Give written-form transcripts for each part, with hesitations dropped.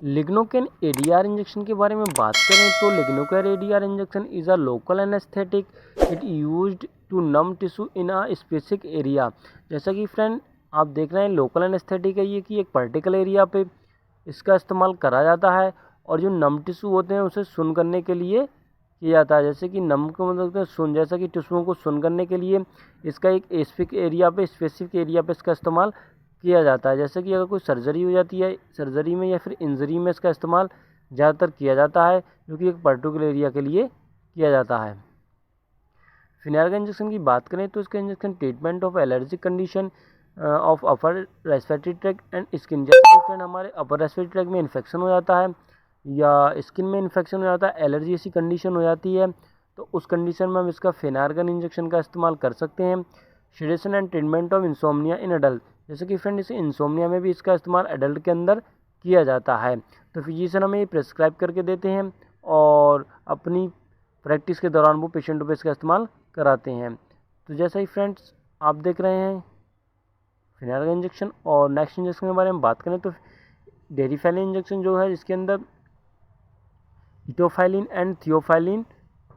Lignocaine ADR injection के बारे में बात करें तो lignocaine ADR injection is a local anaesthetic it used to numb tissue in a specific area. जैसा कि फ्रेंड आप देख रहे हैं लोकल एनेस्थेटिक है ये कि एक पर्टिकुलर एरिया पे इसका इस्तेमाल करा जाता है और जो नम टिश्यू होते हैं उसे सुन करने के लिए किया जाता है। जैसे कि नम को मतलब सुन, जैसा कि टिश्यूओं को सुन करने के लिए इसका एक स्पेसिफिक एरिया पे इसका इस्तेमाल किया जाता है। जैसे कि अगर कोई सर्जरी हो जाती है, सर्जरी में या फिर इंजरी में इसका इस्तेमाल ज़्यादातर किया जाता है, जो कि एक पर्टिकुलर एरिया के लिए किया जाता है। फिनाइल इंजेक्शन की बात करें तो इसका injection treatment of allergic condition of upper respiratory tract and skin. जैसे कि फ्रेंड हमारे अपर रेस्पिरेटरी ट्रैक्ट में इन्फेक्शन हो जाता है या स्किन में इन्फेक्शन हो जाता है, एलर्जी ऐसी कंडीशन हो जाती है, तो उस कंडीशन में हम इसका फिनार्गन इंजेक्शन का इस्तेमाल कर सकते हैं। Sedation and treatment of insomnia in adult. जैसे कि फ्रेंड इसे इंसोम्निया में भी इसका इस्तेमाल एडल्ट के अंदर किया जाता है, तो फिजिशियन हमें ये प्रेस्क्राइब करके देते हैं और अपनी प्रैक्टिस के दौरान वो पेशेंटों पे इसका इस्तेमाल कराते हैं। तो जैसा ही फ्रेंड्स आप देख रहे हैं फिनाइल इंजेक्शन, और नेक्स्ट इंजेक्शन के बारे में बात करें तो डेरिफेलिन इंजेक्शन जो है इसके अंदर इटोफाइलिन एंड थियोफाइलिन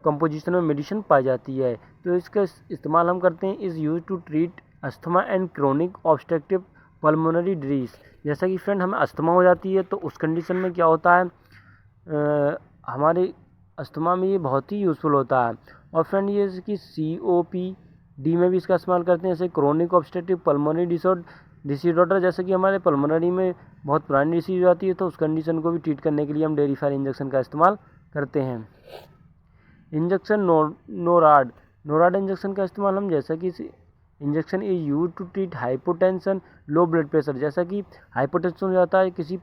कंपोजिशन में मेडिसिन पाई जाती है, तो इसका इस्तेमाल हम करते हैं is use to treat asthma and chronic obstructive pulmonary disease. जैसा कि फ्रेंड हमें अस्थमा हो जाती है तो उस कंडीशन में क्या होता है, हमारे अस्थमा में ये बहुत ही यूज़फुल होता है। और फ्रेंड ये जैसे कि COPD में भी इसका इस्तेमाल करते हैं, जैसे क्रोनिक ऑब्स्ट्रक्टिव पल्मोनरी डिसऑर्डर, जैसे कि हमारे पल्मोनरी में बहुत पुरानी डिसीज हो जाती है, तो उस कंडीशन को भी ट्रीट करने के लिए हम डेरिफाइल इंजेक्शन का इस्तेमाल करते हैं। इंजेक्शन नोराड इंजेक्शन का इस्तेमाल हम, जैसा कि injection is use to treat hypotension low blood pressure. जैसा कि हाइपोटेंशन हो जाता है, किसी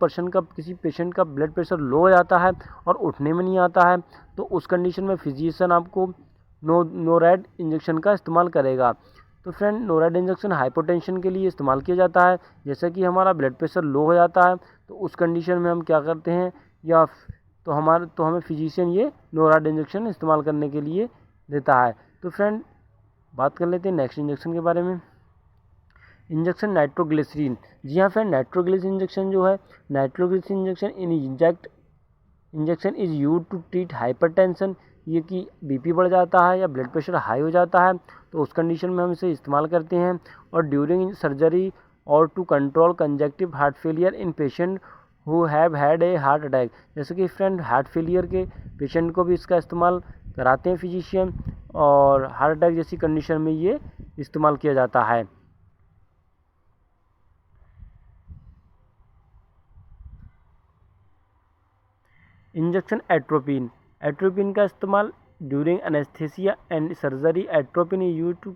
पेशेंट का ब्लड प्रेशर लो हो जाता है और उठने में नहीं आता है, तो उस कंडीशन में फिजिशियन आपको नोराड इंजेक्शन का इस्तेमाल करेगा। तो फ्रेंड नोराड इंजेक्शन हाइपोटेंशन के लिए इस्तेमाल किया जाता है। जैसे कि हमारा ब्लड प्रेशर लो हो जाता है तो उस कंडीशन में हम क्या करते हैं, या तो हमें फिजिशियन ये नोराड इंजेक्शन इस्तेमाल करने के लिए देता है। तो फ्रेंड बात कर लेते हैं नेक्स्ट इंजेक्शन के बारे में, इंजेक्शन नाइट्रोग्लिसरीन। जी हाँ फ्रेंड, नाइट्रोग्लिसरीन इंजेक्शन जो है, nitroglycerin injection is use to treat hypertension. ये कि BP बढ़ जाता है या ब्लड प्रेशर हाई हो जाता है, तो उस कंडीशन में हम इसे इस्तेमाल करते हैं। और ड्यूरिंग सर्जरी और to control congestive heart failure in patient who have had a heart attack. जैसे कि फ्रेंड हार्ट फेलियर के पेशेंट को भी इसका इस्तेमाल कराते हैं फिजिशियन, और हार्ट अटैक जैसी कंडीशन में ये इस्तेमाल किया जाता है। इंजेक्शन एट्रोपिन का इस्तेमाल during anaesthesia and surgery. Atropine is use to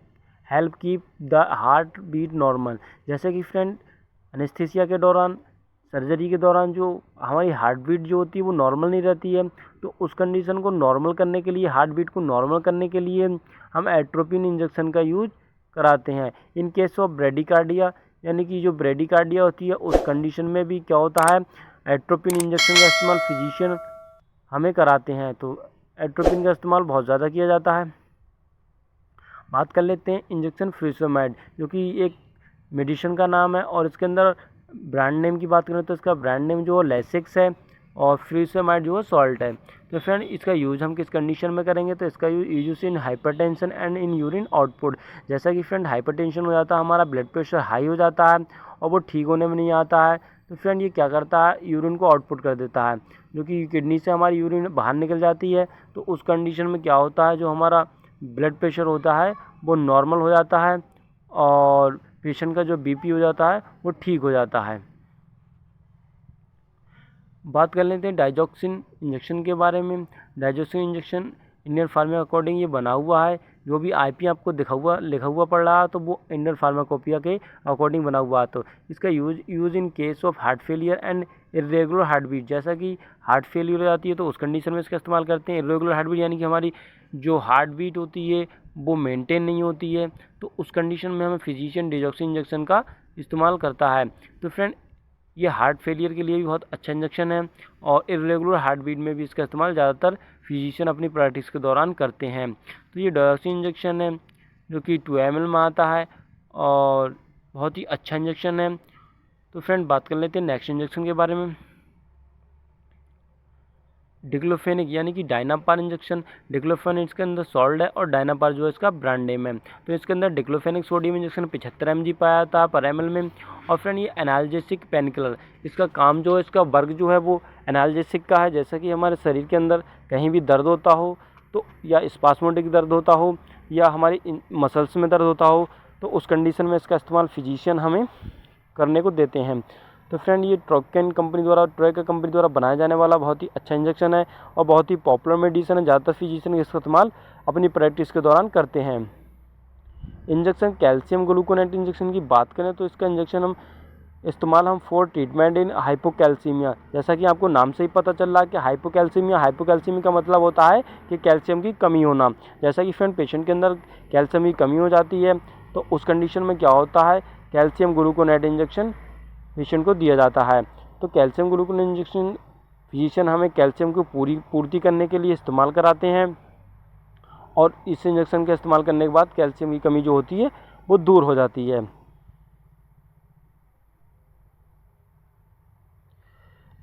help keep the heart beat normal. जैसे कि फ्रेंड एनेस्थीसिया के दौरान, सर्जरी के दौरान जो हमारी हार्ट बीट जो होती है वो नॉर्मल नहीं रहती है, तो उस कंडीशन को नॉर्मल करने के लिए, हार्ट बीट को नॉर्मल करने के लिए हम एट्रोपिन इंजेक्शन का यूज कराते हैं। इन केस ऑफ ब्रेडिकार्डिया, यानी कि जो ब्रेडिकार्डिया होती है उस कंडीशन में भी क्या होता है, एट्रोपिन इंजेक्शन का इस्तेमाल फिजिशियन हमें कराते हैं। तो एट्रोपिन का इस्तेमाल बहुत ज़्यादा किया जाता है। बात कर लेते हैं इंजेक्शन फ्यूरोसेमाइड, जो कि एक मेडिसिन का नाम है, और इसके अंदर ब्रांड नेम की बात करें तो इसका ब्रांड नेम जो है लेसिक्स है, और फ्यूरोसेमाइड जो है सॉल्ट है। तो फ्रेंड इसका यूज़ हम किस कंडीशन में करेंगे, तो इसका use in hypertension and in urine output. जैसा कि फ्रेंड हाइपरटेंशन हो जाता है, हमारा ब्लड प्रेशर हाई हो जाता है और वो ठीक होने में नहीं आता है, तो फ्रेंड ये क्या करता है, यूरिन को आउटपुट कर देता है, जो कि किडनी से हमारी यूरिन बाहर निकल जाती है। तो उस कंडीशन में क्या होता है, जो हमारा ब्लड प्रेशर होता है वो नॉर्मल हो जाता है और पेशेंट का जो BP हो जाता है वो ठीक हो जाता है। बात कर लेते हैं डाइजॉक्सिन इंजेक्शन के बारे में। Digoxin injection Indian pharma according ये बना हुआ है, जो भी IP आपको लिखा हुआ पड़ रहा है तो वो इंडियन फार्माकोपिया के अकॉर्डिंग बना हुआ है। तो इसका use in case of heart failure and irregular heart beat. जैसा कि हार्ट फेलियर हो जाती है तो उस कंडीशन में इसका इस्तेमाल करते हैं। इरेगुलर हार्ट बीट यानी कि हमारी जो हार्ट बीट होती है वो मेंटेन नहीं होती है, तो उस कंडीशन में हमें फिजिशियन डाइजॉक्सिन इंजेक्शन का इस्तेमाल करता है। तो फ्रेंड ये हार्ट फेलियर के लिए भी बहुत अच्छा इंजेक्शन है, और इरेगुलर हार्ट बीट में भी इसका इस्तेमाल ज़्यादातर फिजिशियन अपनी प्रैक्टिस के दौरान करते हैं। तो ये डाइजॉक्सिन इंजेक्शन है जो कि 2 ml में आता है और बहुत ही अच्छा इंजेक्शन है। तो फ्रेंड बात कर लेते हैं नेक्स्ट इंजेक्शन के बारे में। डिक्लोफेनिक यानी कि डायनापार इंजेक्शन। डिक्लोफेनिक इसके अंदर सॉल्ट है और डायनापार जो है इसका ब्रांड नेम है। तो इसके अंदर डिक्लोफेनिक सोडियम इंजेक्शन 75 mg पाया था पर ml में। और फ्रेंड ये एनाल्जेसिक पेनकिलर, इसका काम जो है, इसका वर्ग जो है वो एनाल्जेसिक का है। जैसा कि हमारे शरीर के अंदर कहीं भी दर्द होता हो तो, या स्पास्मोडिक दर्द होता हो, या हमारी मसल्स में दर्द होता हो, तो उस कंडीशन में इसका इस्तेमाल फिजिशियन हमें करने को देते हैं। तो फ्रेंड ये ट्रोकेन कंपनी द्वारा बनाया जाने वाला बहुत ही अच्छा इंजेक्शन है और बहुत ही पॉपुलर मेडिसिन है। ज़्यादातर फिजिशियन इसका इस्तेमाल अपनी प्रैक्टिस के दौरान करते हैं। इंजेक्शन कैल्शियम ग्लूकोनेट इंजेक्शन की बात करें तो इसका इंजेक्शन हम फॉर ट्रीटमेंट इन हाइपोकैल्सीमिया। जैसा कि आपको नाम से ही पता चल रहा है कि हाइपोकैल्सीमिया का मतलब होता है कि कैल्शियम की कमी होना। जैसा कि फ्रेंड पेशेंट के अंदर कैल्शियम की कमी हो जाती है तो उस कंडीशन में क्या होता है, कैल्शियम ग्लूकोनेट इंजेक्शन पेशेंट को दिया जाता है। तो कैल्शियम ग्लूकोनेट इंजेक्शन फिजिशियन हमें कैल्शियम को पूर्ति करने के लिए इस्तेमाल कराते हैं और इस इंजेक्शन का इस्तेमाल करने के बाद कैल्शियम की कमी जो होती है वो दूर हो जाती है।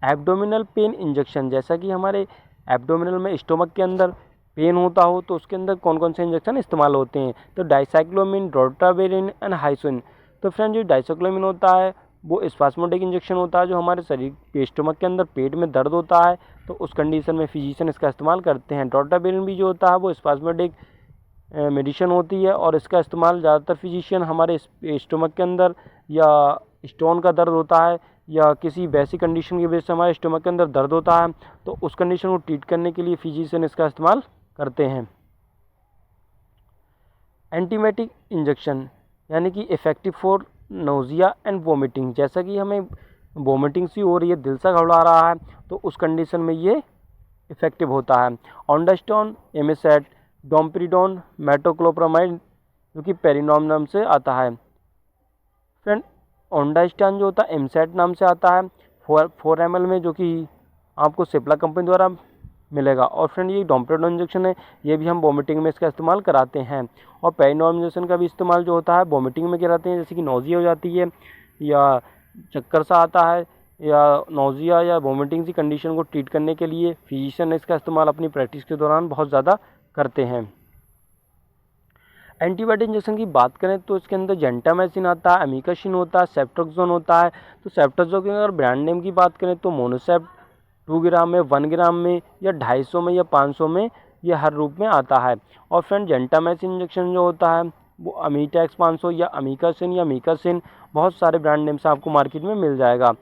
एब्डोमिनल पेन इंजेक्शन, जैसा कि हमारे एब्डोमिनल में स्टोमक के अंदर पेन होता हो तो उसके अंदर कौन कौन से इंजेक्शन इस्तेमाल होते हैं, तो डाइसाइक्लोमिन, ड्रोटावेरिन एंड हाइसोइन। तो फ्रेंड जो डाइसाइक्लोमिन होता है वो स्पास्मोडिक इंजेक्शन होता है जो हमारे शरीर के स्टोमक के अंदर पेट में दर्द होता है तो उस कंडीशन में फिजिशियन इसका इस्तेमाल करते हैं। ड्रोटावेरिन भी जो होता है वो स्पास्मोडिक मेडिसिन होती है और इसका इस्तेमाल ज़्यादातर फिजिशियन हमारे स्टोमक के अंदर या स्टोन का दर्द होता है या किसी वैसी कंडीशन की वजह से हमारे स्टोमक के अंदर दर्द होता है तो उस कंडीशन को ट्रीट करने के लिए फिजिशियन इसका इस्तेमाल करते हैं। एंटीमेटिक इंजेक्शन यानी कि effective for nausea and vomiting. जैसा कि हमें वोमिटिंग सी हो रही है, दिल सा घबरा रहा है तो उस कंडीशन में ये इफेक्टिव होता है। ऑन्डास्टोन, एमिसेट, डोम्पेरिडोन, मेटोक्लोप्रामाइड जो कि पेरिनॉम नाम से आता है। फ्रेंड ऑन्डास्टोन जो होता है एमसेट नाम से आता है 4 ml में, जो कि आपको सिप्ला कंपनी द्वारा मिलेगा। और फ्रेंड ये डोम्पेरिडोन इंजेक्शन है, ये भी हम वोमिटिंग में इसका इस्तेमाल कराते हैं। और पेरिनॉम इंजेक्शन का भी इस्तेमाल जो होता है वोमिटिंग में कराते हैं, जैसे कि नोजिया हो जाती है या चक्कर सा आता है या नोजिया या वोमिटिंग की कंडीशन को ट्रीट करने के लिए फिजिशियन इसका इस्तेमाल अपनी प्रैक्टिस के दौरान बहुत ज़्यादा करते हैं। एंटीबायोटिक इंजेक्शन की बात करें तो इसके अंदर जेंटामाइसिन आता है, अमीकासिन होता है, सेफ्ट्रोक्सोन होता है। तो सेफ्ट्रोक्सोन की अगर ब्रांड नेम की बात करें तो मोनोसेप्ट 2 ग्राम में, 1 ग्राम में या 250 में या 500 में ये हर रूप में आता है। और फ्रेंड जेंटामाइसिन इंजेक्शन जो होता है वो अमीटैक्स 500 या अमीकासिन बहुत सारे ब्रांड नेम से आपको मार्केट में मिल जाएगा।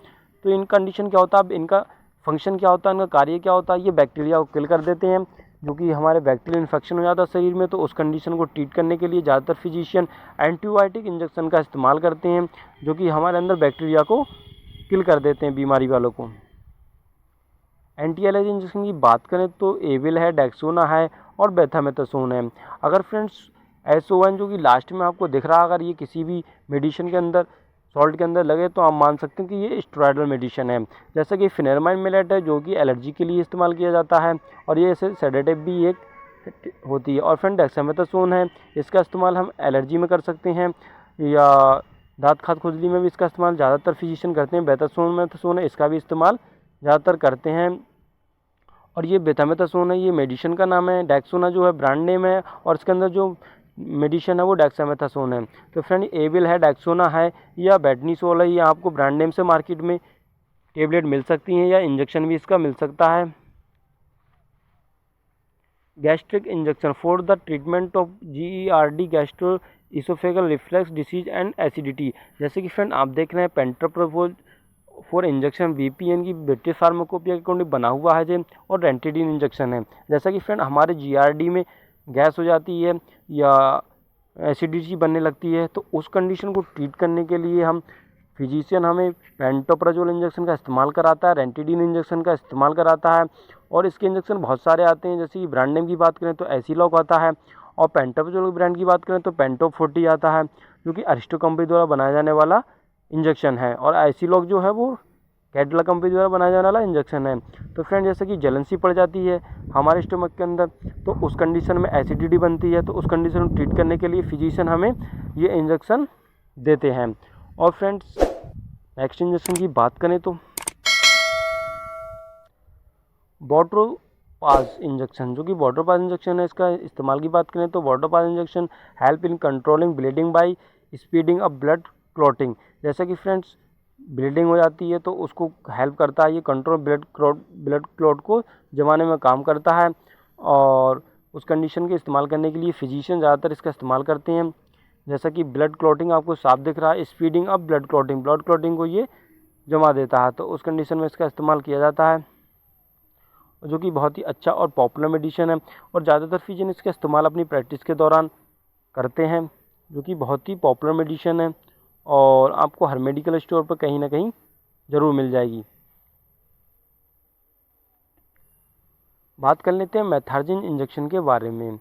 तो इन कंडीशन क्या होता है, अब इनका फंक्शन क्या होता है, इनका कार्य क्या होता है, ये बैक्टीरिया को किल कर देते हैं जो कि हमारे बैक्टीरियल इन्फेक्शन हो जाता है शरीर में। तो उस कंडीशन को ट्रीट करने के लिए ज़्यादातर फिजिशियन एंटीबायोटिक इंजेक्शन का इस्तेमाल करते हैं जो कि हमारे अंदर बैक्टीरिया को किल कर देते हैं बीमारी वालों को। एंटी एलर्जी इंजेक्शन की बात करें तो एविल है, डेक्सोना है और बेथामेथासोन है। अगर फ्रेंड्स SON जो कि लास्ट में आपको दिख रहा है, अगर ये किसी भी मेडिसिन के अंदर सॉल्ट के अंदर लगे तो आप मान सकते हैं कि ये स्टेरॉयडल मेडिसिन है। जैसा कि फिनेरमाइन मिलेट है जो कि एलर्जी के लिए इस्तेमाल किया जाता है और ये ऐसे सेडेटिव भी एक होती है। और फ्रेंड डेक्सामेथासोन है, इसका इस्तेमाल हम एलर्जी में कर सकते हैं या दांत खाद खुजली में भी इसका इस्तेमाल ज़्यादातर फिजिशियन करते हैं। बेथामेथासोन है, इसका भी इस्तेमाल ज़्यादातर करते हैं। और ये बेथामेथासोन है, ये मेडिसिन का नाम है, डेक्सोना जो है ब्रांड नेम है और इसके अंदर जो मेडिसिन है वो डेक्सामेथासोन है। तो फ्रेंड एविल है, डेक्सोना है या बेटनीसोल है, ये आपको ब्रांड नेम से मार्केट में टेबलेट मिल सकती हैं या इंजेक्शन भी इसका मिल सकता है। Gastric injection for the treatment of GERD, gastro oesophageal reflux disease and acidity. जैसे कि फ्रेंड आप देख रहे हैं पेंटोप्रोफोल फॉर इंजेक्शन VPN की ब्रिटिश फार्माकोपिया के अकॉर्डिंग बना हुआ है जो, और रेंटिडीन इंजेक्शन है। जैसा कि फ्रेंड हमारे GERD में गैस हो जाती है या एसिडिटी बनने लगती है तो उस कंडीशन को ट्रीट करने के लिए हम फिजिशियन हमें पेंटोप्राजोल इंजेक्शन का इस्तेमाल कराता है, रेंटिडीन इंजेक्शन का इस्तेमाल कराता है। और इसके इंजेक्शन बहुत सारे आते हैं, जैसे कि ब्रांड नेम की बात करें तो एसिलॉक आता है और पेंटोप्राजोल ब्रांड की बात करें तो पेंटो 40 आता है जो कि अरिस्टो कंपनी द्वारा बनाया जाने वाला इंजेक्शन है। और एसिलॉक जो है वो कैडिला कंपनी द्वारा बनाया जाने वाला इंजेक्शन है। तो फ्रेंड जैसे कि जलन सी पड़ जाती है हमारे स्टमक के अंदर तो उस कंडीशन में एसिडिटी बनती है, तो उस कंडीशन को ट्रीट करने के लिए फिजिशियन हमें ये इंजेक्शन देते हैं। और फ्रेंड्स नेक्स्ट इंजेक्शन की बात करें तो पास इंजेक्शन, जो कि वाटर पास इंजेक्शन है, इसका इस्तेमाल की बात करें तो Botropase injection help in controlling bleeding by speeding up blood clotting. जैसा कि फ्रेंड्स ब्लीडिंग हो जाती है तो उसको हेल्प करता है ये कंट्रोल ब्लड क्लॉट को जमाने में काम करता है। और उस कंडीशन के इस्तेमाल करने के लिए फिजिशियन ज़्यादातर इसका इस्तेमाल करते हैं। जैसा कि ब्लड क्लॉटिंग आपको साफ दिख रहा है, स्पीडिंग अप ब्लड क्लॉटिंग को ये जमा देता है, तो उस कंडीशन में इसका इस्तेमाल किया जाता है, जो कि बहुत ही अच्छा और पॉपुलर मेडिसिन है। और ज़्यादातर फिजिशियन इसका इस्तेमाल अपनी प्रैक्टिस के दौरान करते हैं, जो कि बहुत ही पॉपुलर मेडिसिन है और आपको हर मेडिकल स्टोर पर कहीं ना कहीं ज़रूर मिल जाएगी। बात कर लेते हैं मेथार्जिन इंजेक्शन के बारे में।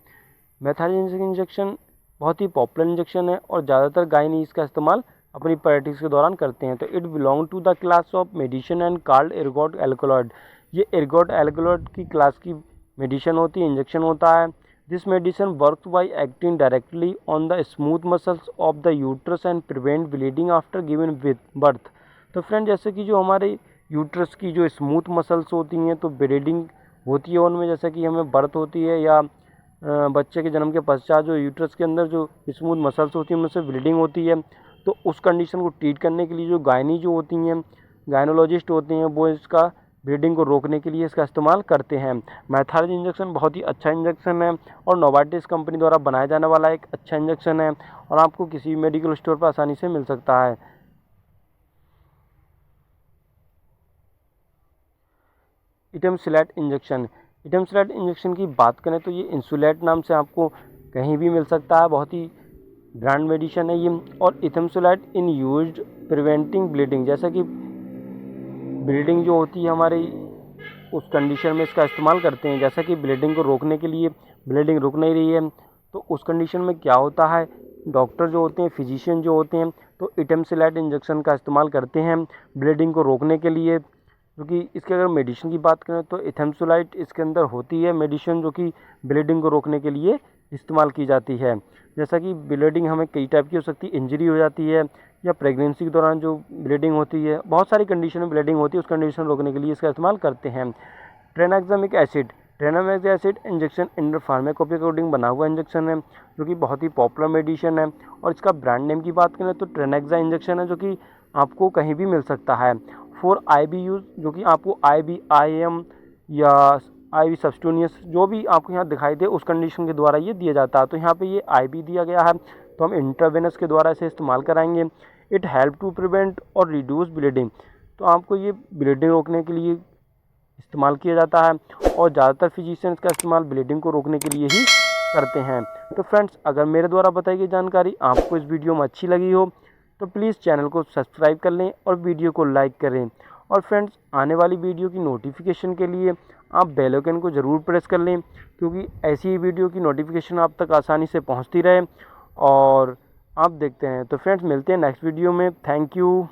मेथार्जिन इंजेक्शन बहुत ही पॉपुलर इंजेक्शन है और ज़्यादातर गायनी इसका इस्तेमाल अपनी प्रैक्टिस के दौरान करते हैं। तो it belong to the class of medicine and called ergot alkaloid. ये एर्गोट एल्कलॉइड की क्लास की मेडिसिन होती है, इंजेक्शन होता है। This medicine works by acting directly on the smooth muscles of the uterus and prevent bleeding after given with birth. तो friend जैसे कि जो हमारे यूट्रस की जो स्मूथ मसल्स होती हैं तो ब्लीडिंग होती है उनमें, जैसे कि हमें बर्थ होती है या बच्चे के जन्म के पश्चात जो यूट्रस के अंदर जो स्मूथ मसल्स होती हैं उनमें से ब्लीडिंग होती है, तो उस कंडीशन को ट्रीट करने के लिए जो गायनी जो होती हैं, गायनोलॉजिस्ट होते हैं, वो इसका ब्लीडिंग को रोकने के लिए इसका इस्तेमाल करते हैं। मेथार्जिन इंजेक्शन बहुत ही अच्छा इंजेक्शन है और नोवार्टिस कंपनी द्वारा बनाया जाने वाला एक अच्छा इंजेक्शन है और आपको किसी भी मेडिकल स्टोर पर आसानी से मिल सकता है। इटमसिलेट इंजेक्शन की बात करें तो ये इंसुलेट नाम से आपको कहीं भी मिल सकता है, बहुत ही ब्रांड मेडिसिन है ये। और इथमसोलाइट इन यूज्ड प्रिवेंटिंग ब्लीडिंग, जैसा कि ब्लीडिंग जो होती है हमारी उस कंडीशन में इसका इस्तेमाल करते हैं, जैसा कि ब्लीडिंग को रोकने के लिए ब्लीडिंग रुक नहीं रही है तो उस कंडीशन में क्या होता है, डॉक्टर जो होते हैं, फिजिशियन जो होते हैं, तो इटमसिलेट इंजेक्शन का इस्तेमाल करते हैं ब्लीडिंग को रोकने के लिए। क्योंकि इसके अगर मेडिसिन की बात करें तो इथेमसोलाइट इसके अंदर होती है मेडिसिन, जो कि ब्लीडिंग को रोकने के लिए इस्तेमाल की जाती है। जैसा कि ब्लीडिंग हमें कई टाइप की हो सकती है, इंजरी हो जाती है या प्रेगनेंसी के दौरान जो ब्लीडिंग होती है, बहुत सारी कंडीशन में ब्लीडिंग होती है, उस कंडीशन रोकने के लिए इसका इस्तेमाल करते हैं। ट्रेनाक्सामिक एसिड इंजेक्शन इंडर फार्माकोपी के अकॉर्डिंग बना हुआ इंजेक्शन है, जो कि बहुत ही पॉपुलर मेडिसिन है। और इसका ब्रांड नेम की बात करें तो ट्रेनेक्सा इंजेक्शन है, जो कि आपको कहीं भी मिल सकता है। फॉर IV यूज़, जो कि आपको IV, IM या IV सब्स्टिट्यूनियस जो भी आपको यहाँ दिखाई दे उस कंडीशन के द्वारा ये दिया जाता है। तो यहाँ पे ये IV दिया गया है तो हम इंट्रावेनस के द्वारा इसे इस्तेमाल कराएंगे। इट हेल्प टू प्रिवेंट और रिड्यूस ब्लीडिंग, तो आपको ये ब्लीडिंग रोकने के लिए इस्तेमाल किया जाता है और ज़्यादातर फिजिशियन इसका इस्तेमाल ब्लीडिंग को रोकने के लिए ही करते हैं। तो फ्रेंड्स, अगर मेरे द्वारा बताई गई जानकारी आपको इस वीडियो में अच्छी लगी हो तो प्लीज़ चैनल को सब्सक्राइब कर लें और वीडियो को लाइक करें। और फ्रेंड्स, आने वाली वीडियो की नोटिफिकेशन के लिए आप बेल आइकन को ज़रूर प्रेस कर लें, क्योंकि ऐसी ही वीडियो की नोटिफिकेशन आप तक आसानी से पहुंचती रहे और आप देखते हैं। तो फ्रेंड्स, मिलते हैं नेक्स्ट वीडियो में। Thank you.